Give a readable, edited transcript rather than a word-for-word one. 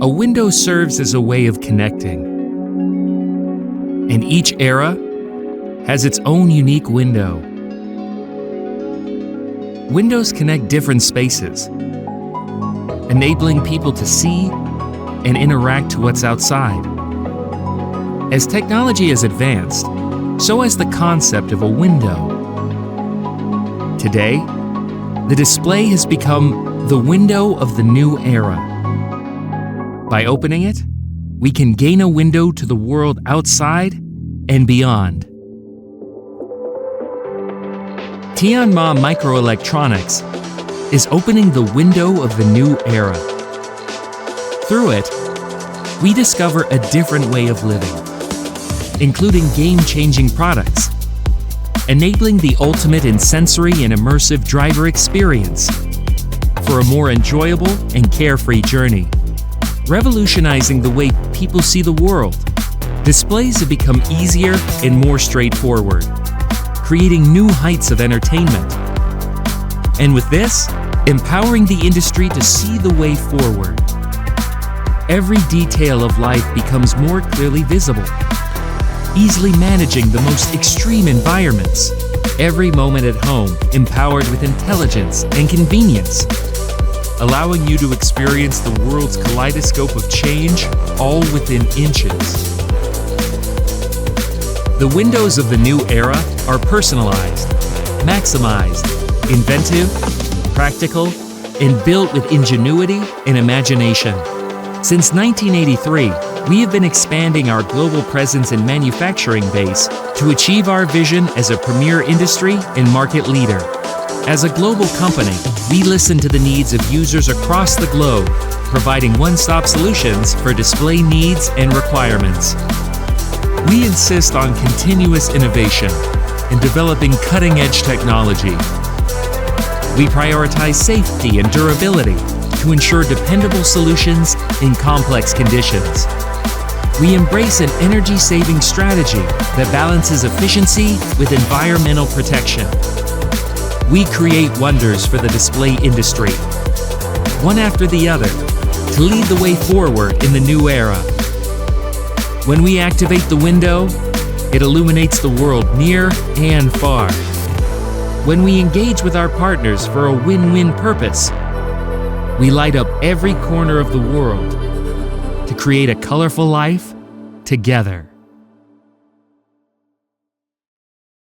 A window serves as a way of connecting, and each era has its own unique window. Windows connect different spaces, enabling people to see and interact to what's outside. As technology has advanced, so has the concept of a window. Today, the display has become the window of the new era. By opening it, we can gain a window to the world outside and beyond. Tianma Microelectronics is opening the window of the new era. Through it, we discover a different way of living, including game-changing products, enabling the ultimate in sensory and immersive driver experience for a more enjoyable and carefree journey. Revolutionizing the way people see the world, displays have become easier and more straightforward, creating new heights of entertainment. And with this, empowering the industry to see the way forward. Every detail of life becomes more clearly visible, easily managing the most extreme environments. Every moment at home empowered with intelligence and convenience, allowing you to experience the world's kaleidoscope of change all within inches. The windows of the new era are personalized, maximized, inventive, practical, and built with ingenuity and imagination. Since 1983, we have been expanding our global presence and manufacturing base to achieve our vision as a premier industry and market leader. As a global company, we listen to the needs of users across the globe, providing one-stop solutions for display needs and requirements. We insist on continuous innovation and developing cutting-edge technology. We prioritize safety and durability to ensure dependable solutions in complex conditions. We embrace an energy-saving strategy that balances efficiency with environmental protection. We create wonders for the display industry, one after the other, to lead the way forward in the new era. When we activate the window, it illuminates the world near and far. When we engage with our partners for a win-win purpose, we light up every corner of the world to create a colorful life together.